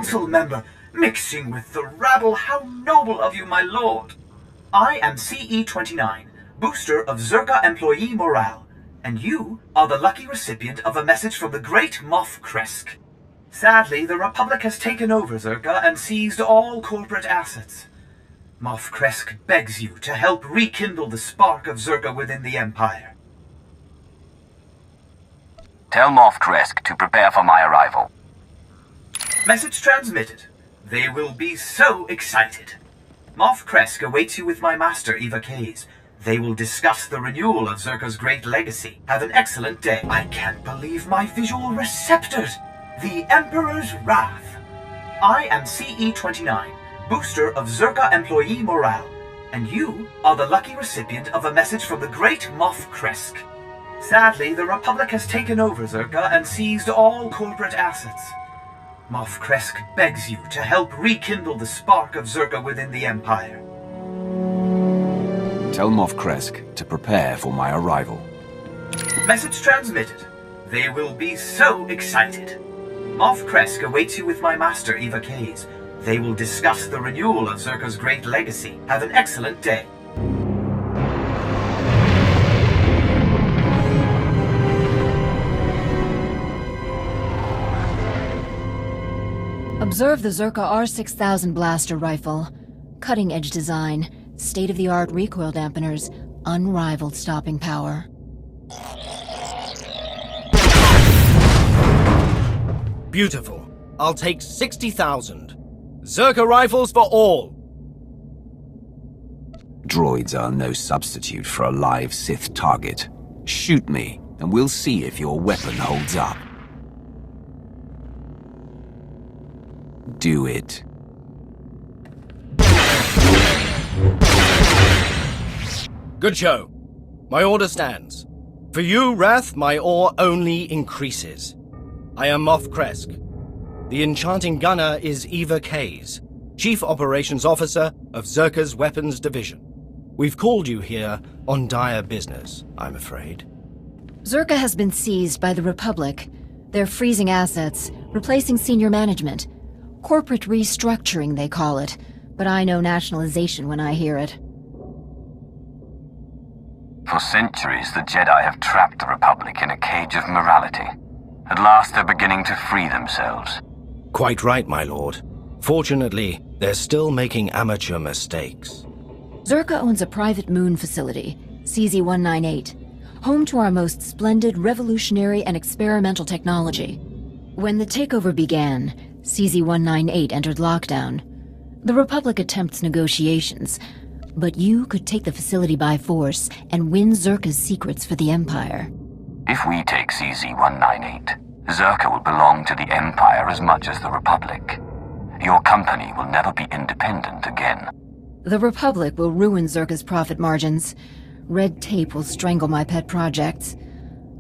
council member, mixing with the rabble. How noble of you, my lord. I am CE-29, booster of Czerka employee morale, and you are the lucky recipient of a message from the great Moff Kresk. Sadly, the Republic has taken over Czerka and seized all corporate assets. Moff Kresk begs you to help rekindle the spark of Czerka within the Empire. Tell Moff Kresk to prepare for my arrival. Message transmitted. They will be so excited. Moff Kresk awaits you with my master, Kaayz. They will discuss the renewal of Czerka's great legacy. Have an excellent day. I can't believe my visual receptors. The Emperor's Wrath. I am CE-29, booster of Czerka employee morale, and you are the lucky recipient of a message from the great Moff Kresk. Sadly, the Republic has taken over Czerka and seized all corporate assets. Moff Kresk begs you to help rekindle the spark of Czerka within the Empire. Tell Moff Kresk to prepare for my arrival. Message transmitted. They will be so excited. Moff Kresk awaits you with my master, Kaayz. They will discuss the renewal of Czerka's great legacy. Have an excellent day. Observe the Czerka R6000 blaster rifle. Cutting-edge design, state-of-the-art recoil dampeners, unrivaled stopping power. Beautiful. I'll take 60,000. Czerka rifles for all! Droids are no substitute for a live Sith target. Shoot me, and we'll see if your weapon holds up. Do it. Good show. My order stands. For you, Wrath, my ore only increases. I am Moff Kresk. The enchanting gunner is Kaayz, Chief Operations Officer of Czerka's Weapons Division. We've called you here on dire business, I'm afraid. Czerka has been seized by the Republic. They're freezing assets, replacing senior management. Corporate restructuring, they call it. But I know nationalization when I hear it. For centuries, the Jedi have trapped the Republic in a cage of morality. At last, they're beginning to free themselves. Quite right, my lord. Fortunately, they're still making amateur mistakes. Czerka owns a private moon facility, CZ-198, home to our most splendid revolutionary and experimental technology. When the takeover began, CZ-198 entered lockdown. The Republic attempts negotiations, but you could take the facility by force and win Czerka's secrets for the Empire. If we take CZ-198, Czerka will belong to the Empire as much as the Republic. Your company will never be independent again. The Republic will ruin Czerka's profit margins. Red tape will strangle my pet projects.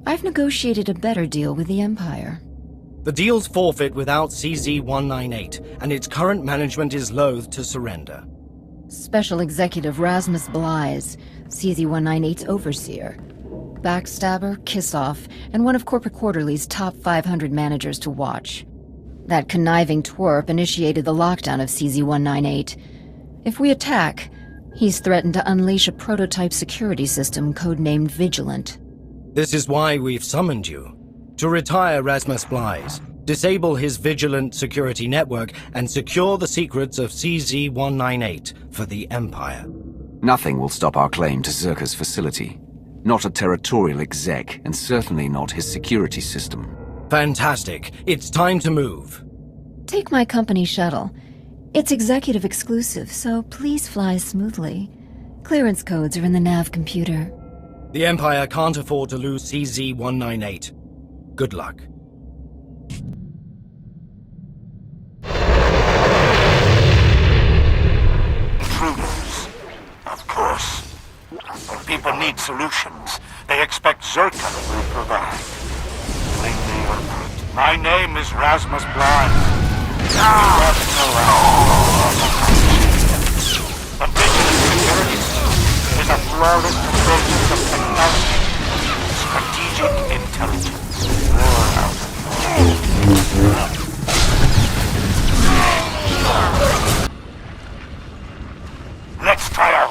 I've negotiated a better deal with the Empire. The deal's forfeit without CZ-198, and its current management is loath to surrender. Special Executive Rasmus Blyes, CZ-198's overseer. Backstabber, kiss-off, and one of Corporate Quarterly's top 500 managers to watch. That conniving twerp initiated the lockdown of CZ-198. If we attack, he's threatened to unleash a prototype security system codenamed Vigilant. This is why we've summoned you. To retire Rasmus Blyes, disable his Vigilant security network, and secure the secrets of CZ-198 for the Empire. Nothing will stop our claim to Czerka's facility. Not a territorial exec, and certainly not his security system. Fantastic. It's time to move. Take my company shuttle. It's executive exclusive, so please fly smoothly. Clearance codes are in the nav computer. The Empire can't afford to lose CZ-198. Good luck. Intruders. Of course. When people need solutions, they expect Czerka will provide. Bring me your fruit. My name is Rasmus Blyes. The Vigilant security is a flawless convergence of technology, strategic intelligence.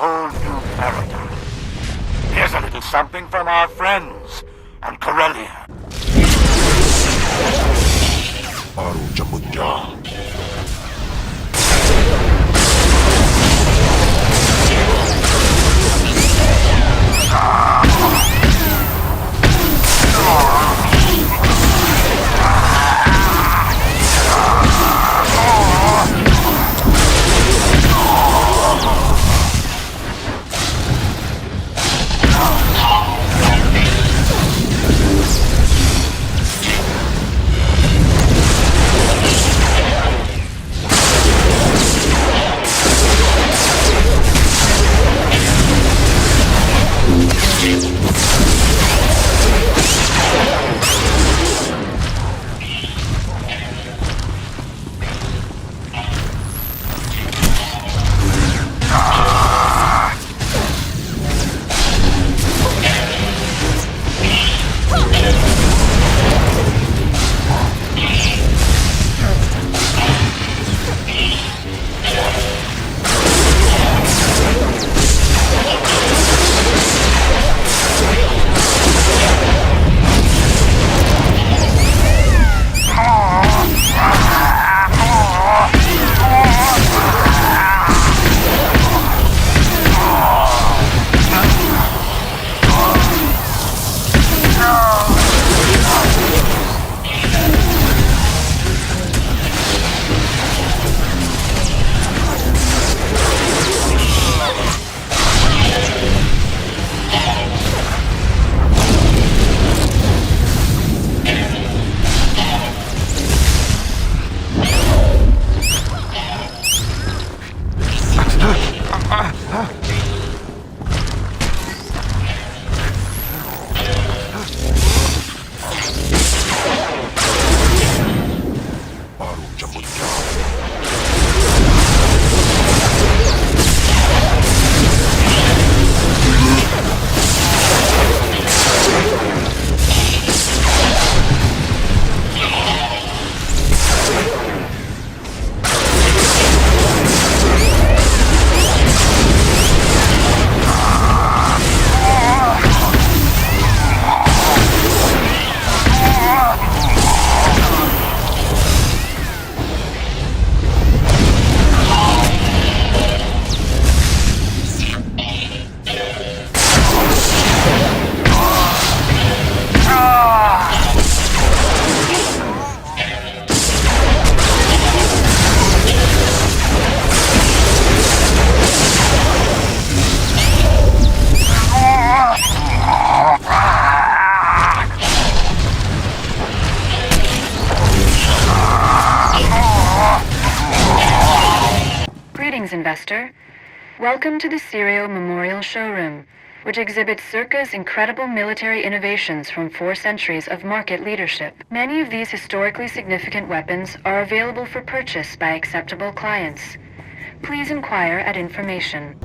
whole new paradigm. Here's a little something from our friends on Corellia. Investor. Welcome to the Serial Memorial Showroom, which exhibits Czerka's incredible military innovations from 4 centuries of market leadership. Many of these historically significant weapons are available for purchase by acceptable clients. Please inquire at information.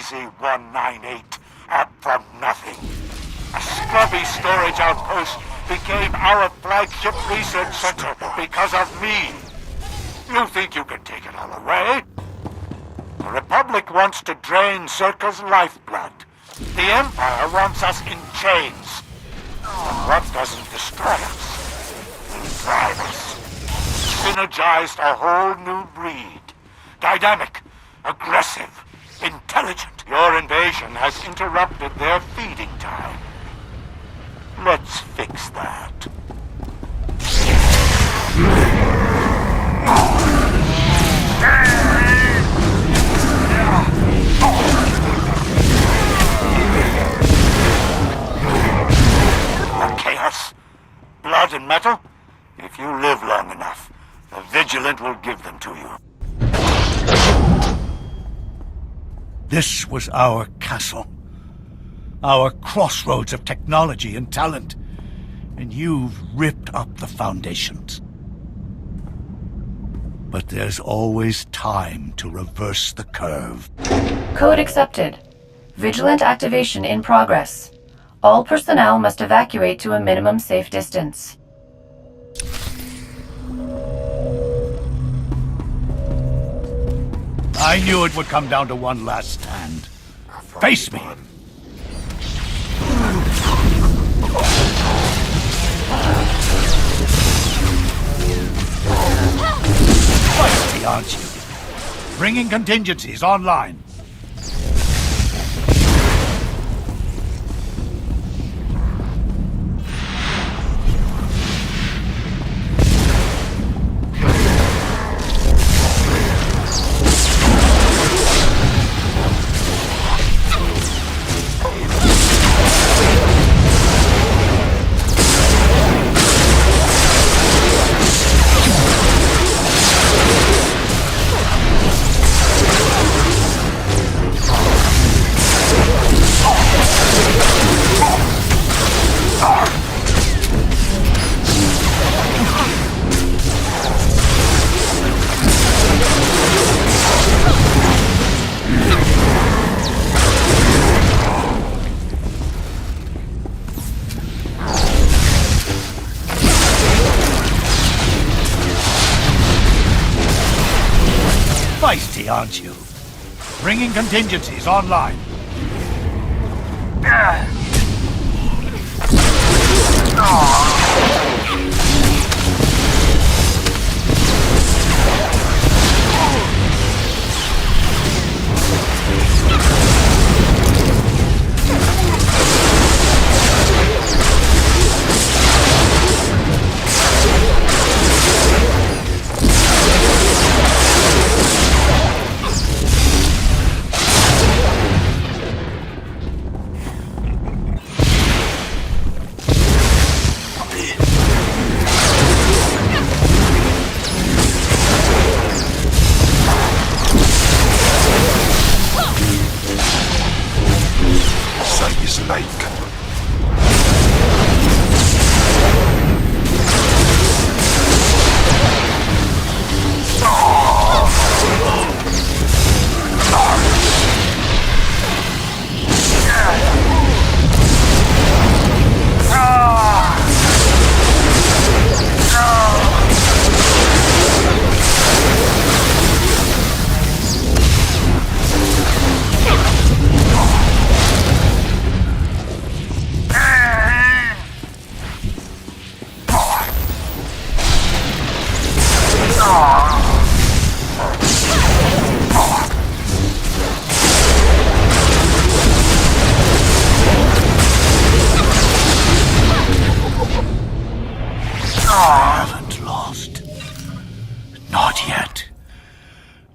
CZ-198 up from nothing. A scrubby storage outpost became our flagship research center because of me. You think you can take it all away? The Republic wants to drain Czerka's lifeblood. The Empire wants us in chains. But what doesn't destroy us will drive us. Synergized a whole new breed. Dynamic, aggressive, intelligent. Your invasion has interrupted their feeding time. Let's fix that. Chaos, blood and metal? If you live long enough, the Vigilant will give them to you. This was our castle. Our crossroads of technology and talent. And you've ripped up the foundations. But there's always time to reverse the curve. Code accepted. Vigilant activation in progress. All personnel must evacuate to a minimum safe distance. I knew it would come down to one last stand. Face me! Feisty, aren't you? Bringing contingencies online. Feisty, aren't you? Bringing contingencies online.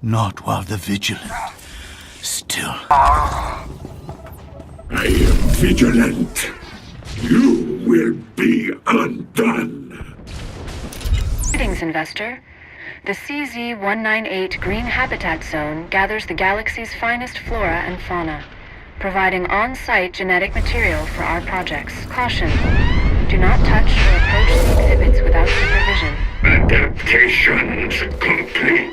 Not while the Vigilant still... I am Vigilant. You will be undone. Greetings, Investor. The CZ-198 Green Habitat Zone gathers the galaxy's finest flora and fauna, providing on-site genetic material for our projects. Caution. Do not touch or approach the exhibits without supervision. Adaptations complete.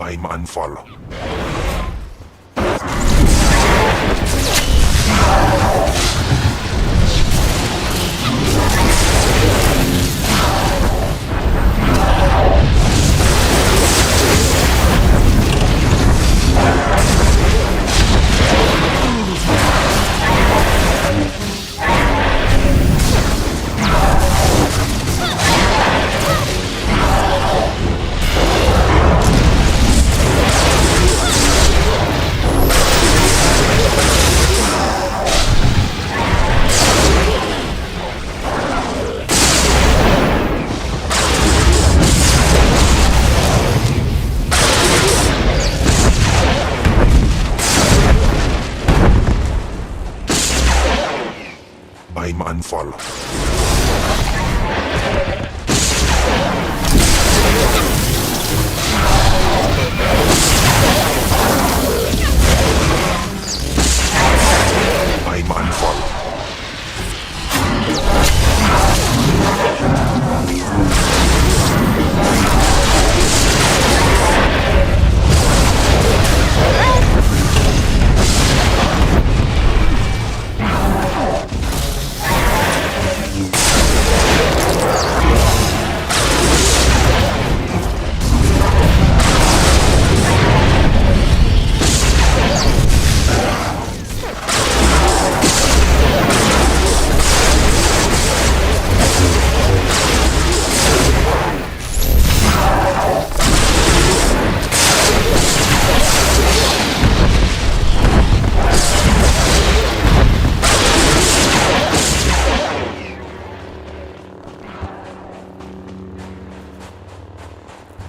I'm unfollow. I'm unfollow. I'm unfollow.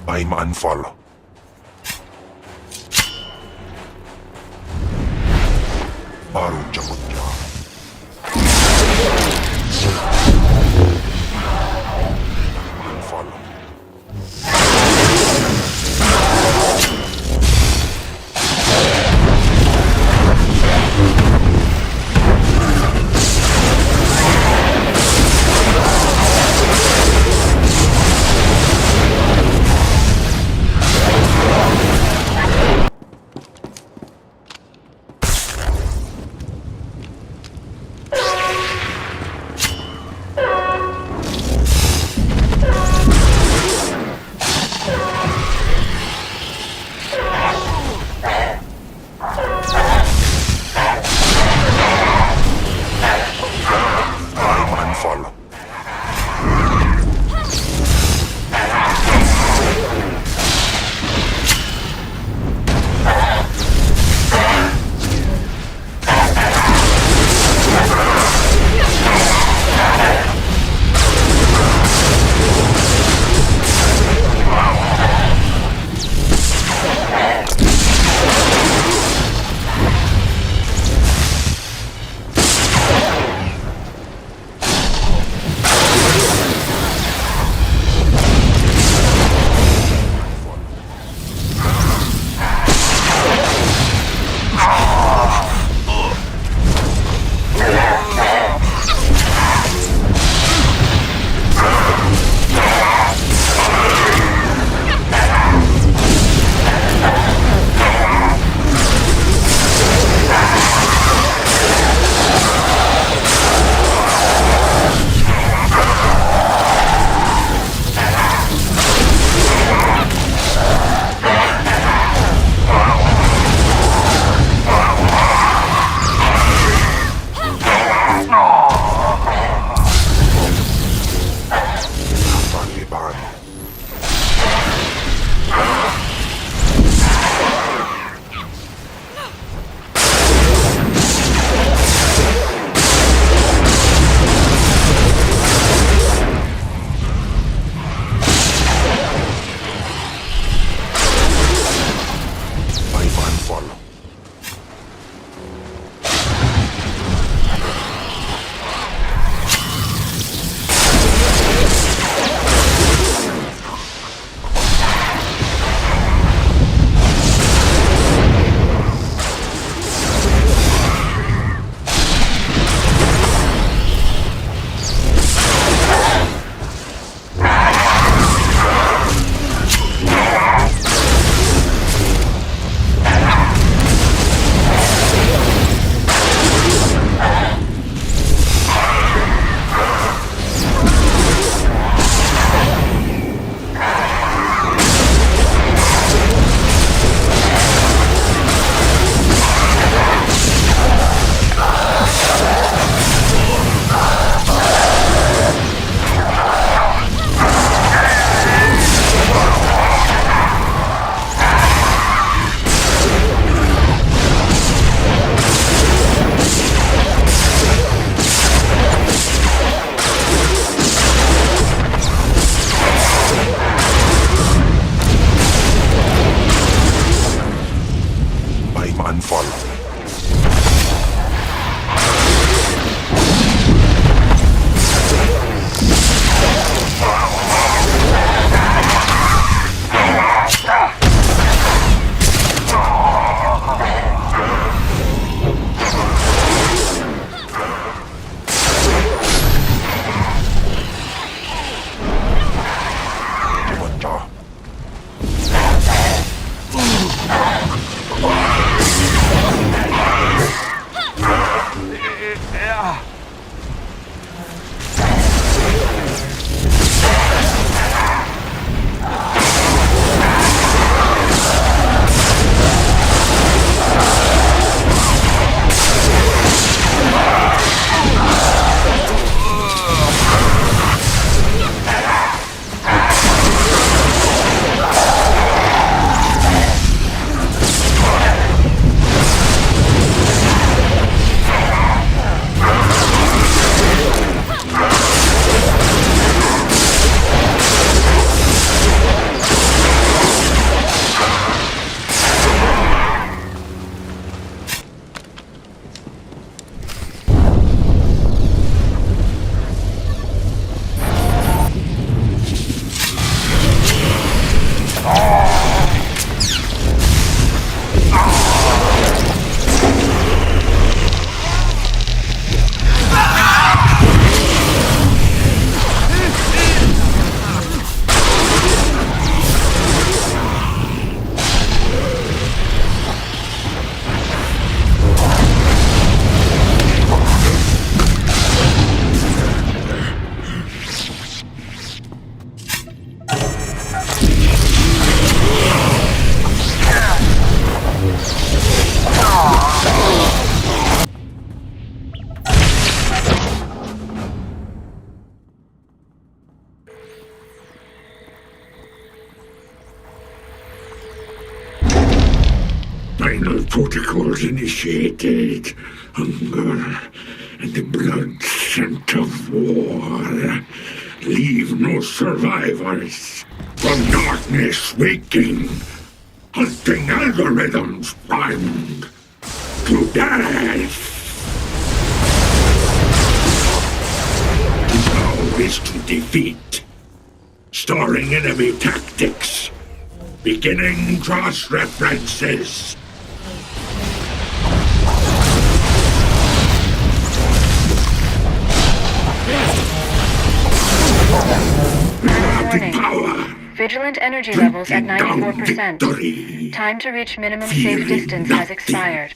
I'm unfollow. Baru jangutnya. Unfollow. Final protocols initiated. Hunger and the blood scent of war. Leave no survivors. From darkness waking. Hunting algorithms primed. To death. Now is to defeat. Storing enemy tactics. Beginning cross-references. Warning. Power. Vigilant energy levels at Down 94%. victory. Time to reach minimum Fearing safe distance has nothing. expired.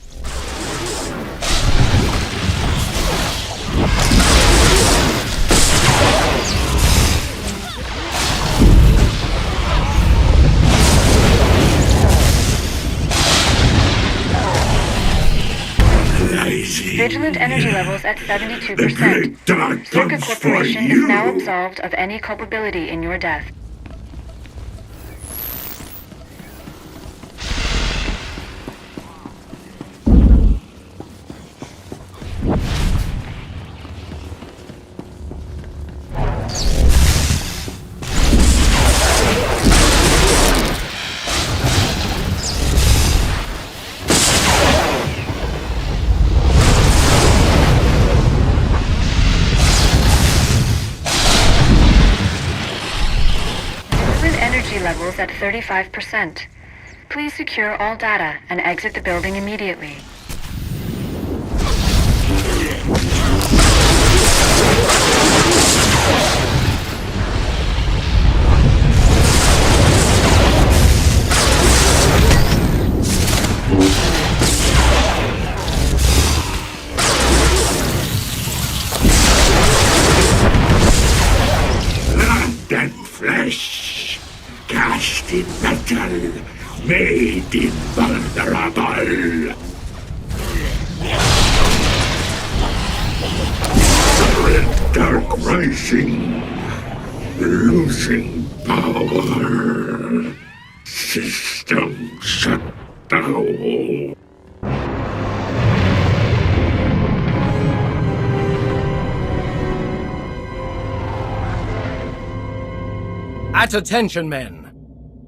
Lazy. Vigilant energy levels at The 72%. great dark Czerka comes for Corporation is now you. absolved of any culpability in your death. Levels at 35%. Please secure all data and exit the building immediately. Blood and flesh. Cast in metal, made invulnerable. Red dark rising, losing power. System shut down. At attention, men.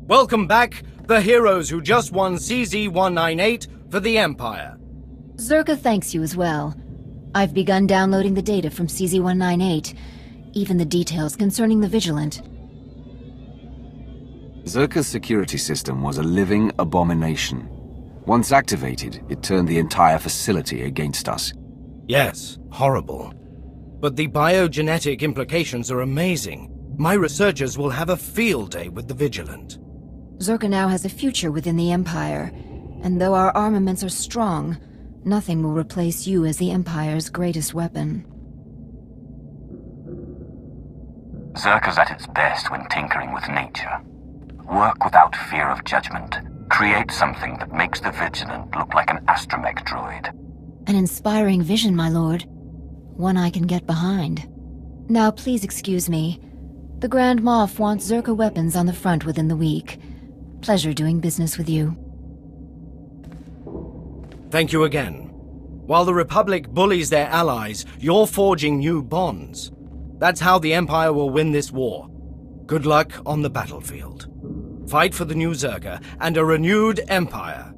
Welcome back, the heroes who just won CZ-198 for the Empire. Czerka thanks you as well. I've begun downloading the data from CZ-198, even the details concerning the Vigilant. Czerka's security system was a living abomination. Once activated, it turned the entire facility against us. Yes, horrible. But the biogenetic implications are amazing. My researchers will have a field day with the Vigilant. Czerka now has a future within the Empire, and though our armaments are strong, nothing will replace you as the Empire's greatest weapon. Czerka's at its best when tinkering with nature. Work without fear of judgment. Create something that makes the Vigilant look like an astromech droid. An inspiring vision, my lord. One I can get behind. Now please excuse me. The Grand Moff wants Czerka weapons on the front within the week. Pleasure doing business with you. Thank you again. While the Republic bullies their allies, you're forging new bonds. That's how the Empire will win this war. Good luck on the battlefield. Fight for the new Czerka and a renewed Empire.